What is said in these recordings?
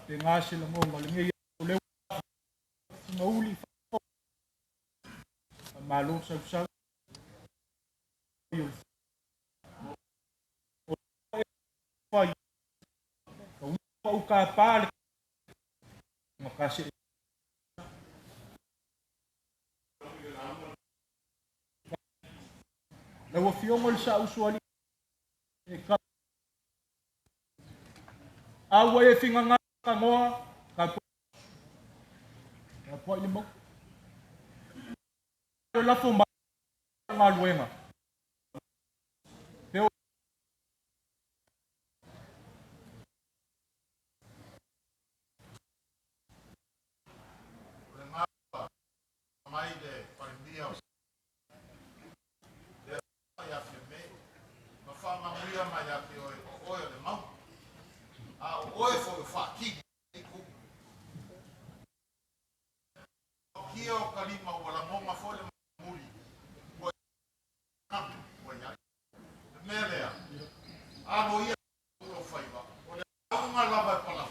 te ngase la mo malingi o le ngauli malo sa yo pai o ka pale makasi la wo fiongo le sa usuali e ka awa e finga nga ngoa ka po le mo la fo ma luenga pe mai de Palemia ya firme ma fa ma muia mai ya te o le mau a o e fo fa ki ku ki o kalima wala mo ma fo le muri o o ya mele a mo ia o fai ba o le ma lava pala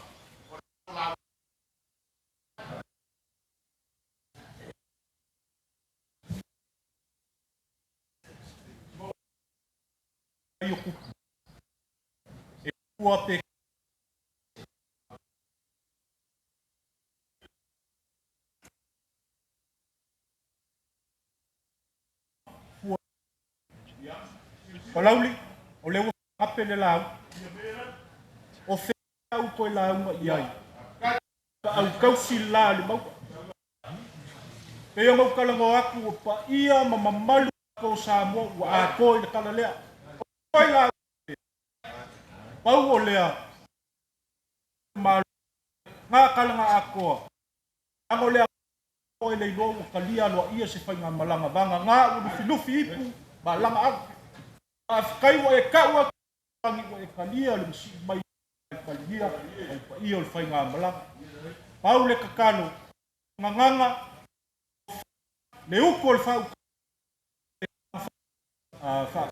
yo ku e ku pe o lauli o le ape le lau o fe au ko la uma iai au kausi la le mau pe yo mau kala ngo aku pa ia ma mamalu ko Samoa wa a ko le kala lea ko la pau o lea ma nga kala nga ako ang o lea ko le no kalia lo ia se fai nga malanga banga nga u filufi ipu ba langa a kai wa e ka wa ngi wa e kalia le si mai kalia pa ia o fai nga malanga pau le kakalo nganga le uko le fau fa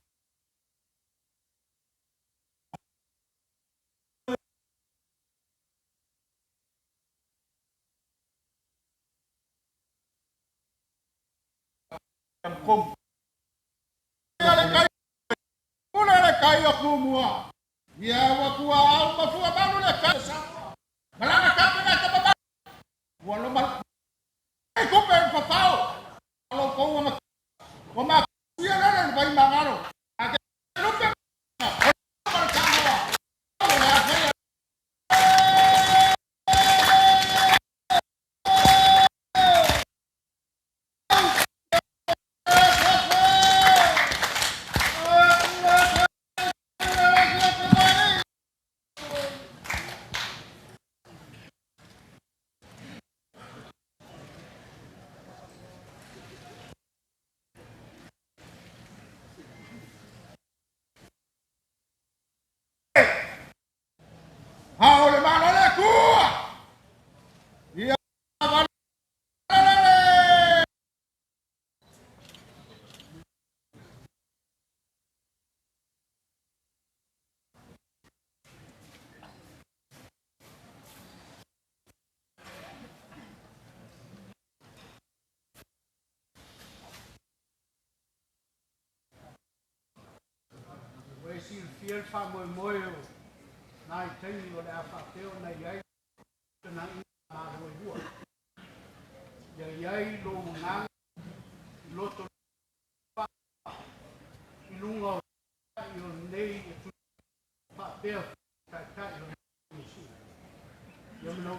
kong Una le kai o kumua ia wa kua au ma fua balu le kai malanga ka na ka ba wala ma e ko pe pa pao lo ko ma ia na le vai mangaro a ke no pe Ahora mano le cua. Ia we si fiel fa mo moyo nai tei o da fa teo na yai na i a mo bua ya yai lo ngang lo to fa i lunga i o nei fa teo ka ka i o Nisi ya mo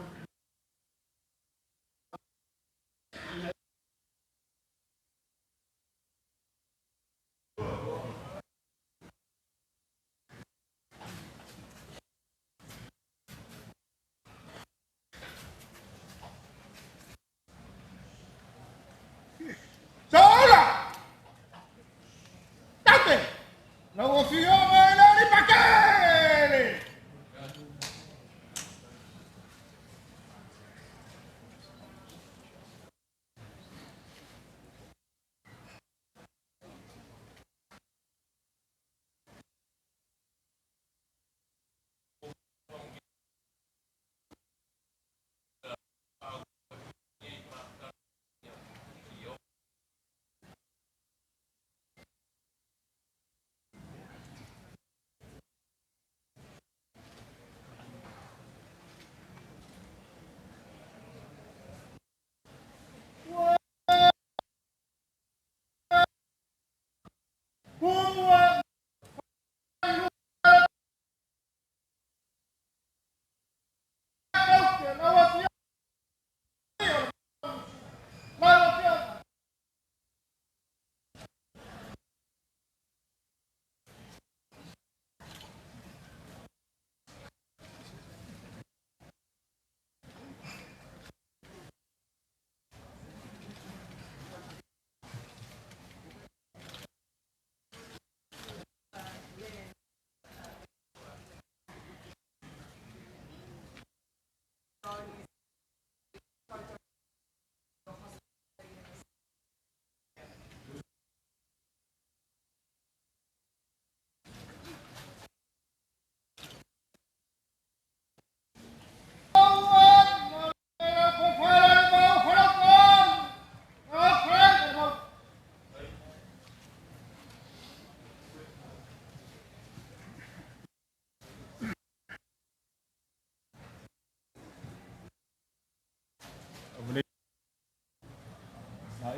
sola. Tate. No fio la ni pa che.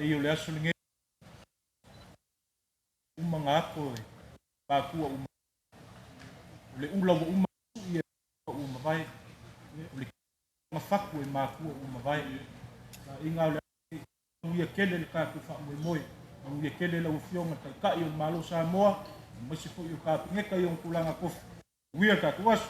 Iyo le asu linge umanga ko pa ku le ula wo uma ia uma vai le mafaku e ma ku uma vai na inga le ia kele le ka ku fa mo moi ia kele la ufionga ka i malo Samoa ma se fu io ka ngeka i kulanga ko wia ka tuas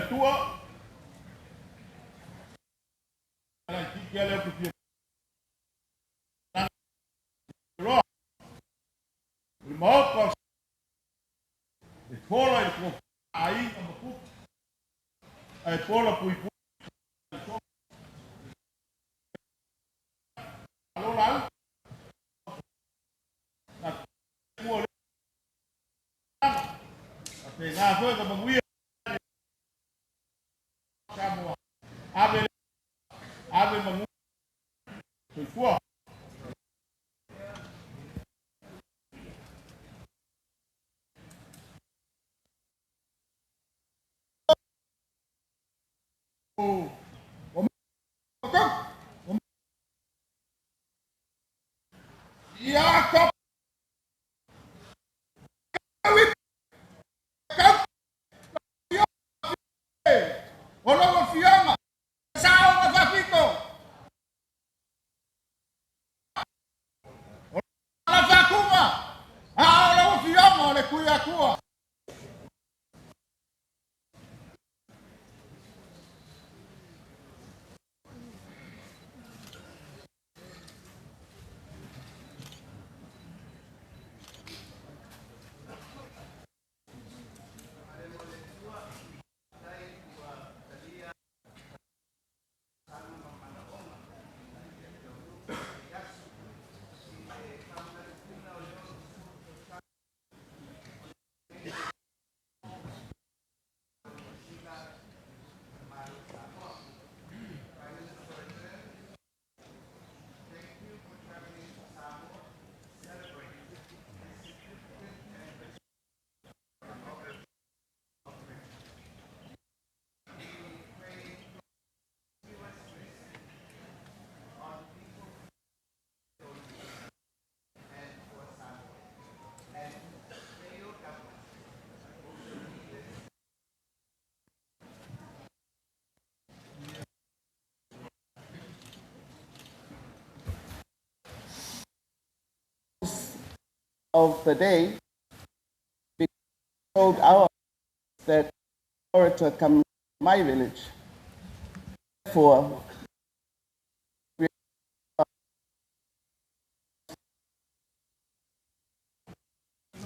tua ala ki ala ku pi ro il mo ko e pola il ko ai ma ku e pola pu pu allora la ku le pe na fo ko mo wi Samoa ave mo tu fu ya Ologo fioma, sao na fafito. La fakuma, ologo fioma le kuya kua. Of the day, we told our that orator come to my village. Therefore,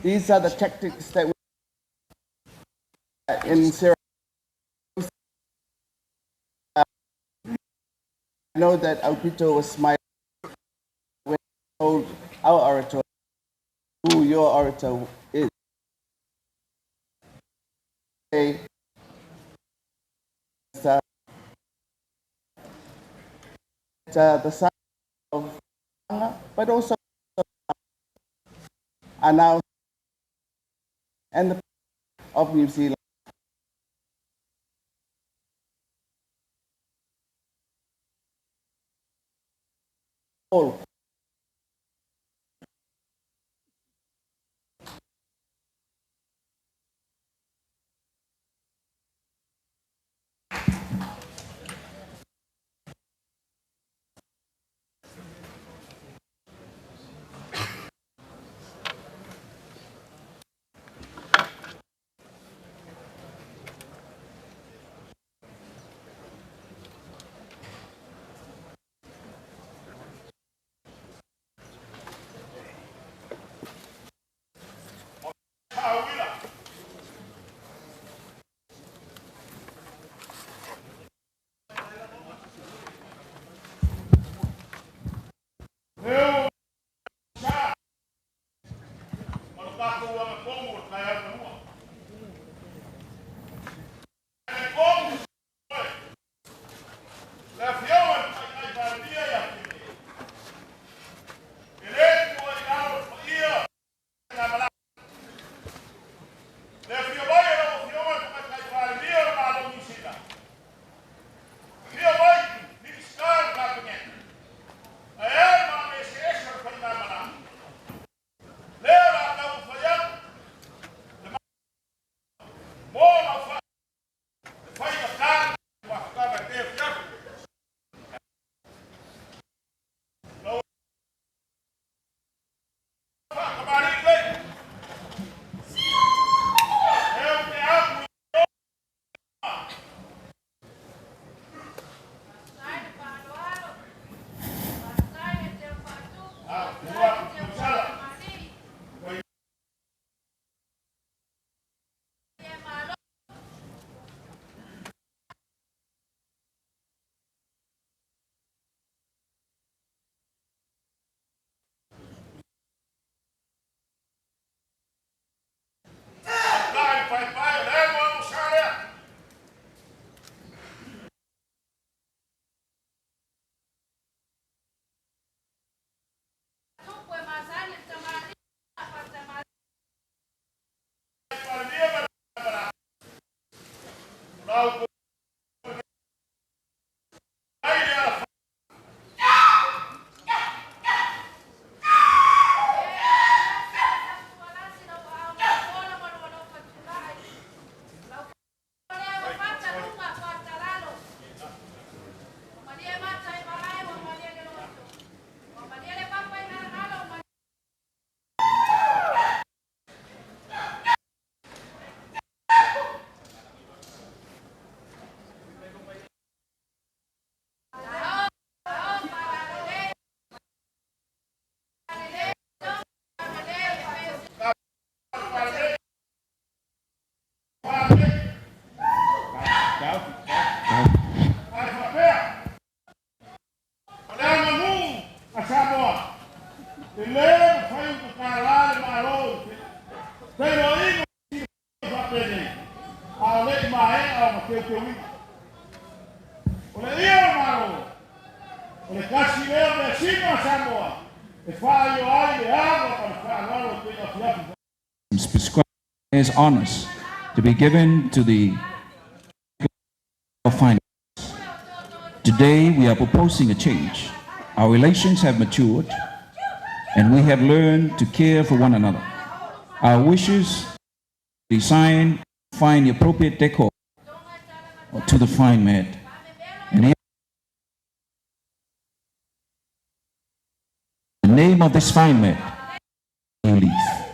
these are the tactics that we in Syria. I know that Alpito was smiling when he told our orator who your orator is. The side of but also are now and the of New Zealand. All Samoa. Ele foi um caralho maroto. Feiloaiga vai perder. A lei maé ao que eu Ole ia maroto. Ole casimeu vecino Samoa. E Feiloaiga água para falar o que eu prescribed as honors to be given to the finance. Today we are proposing a change. Our relations have matured and we have learned to care for one another. Our wishes design find the appropriate decor to the fine mat. And in the name of this fine mat, you leave.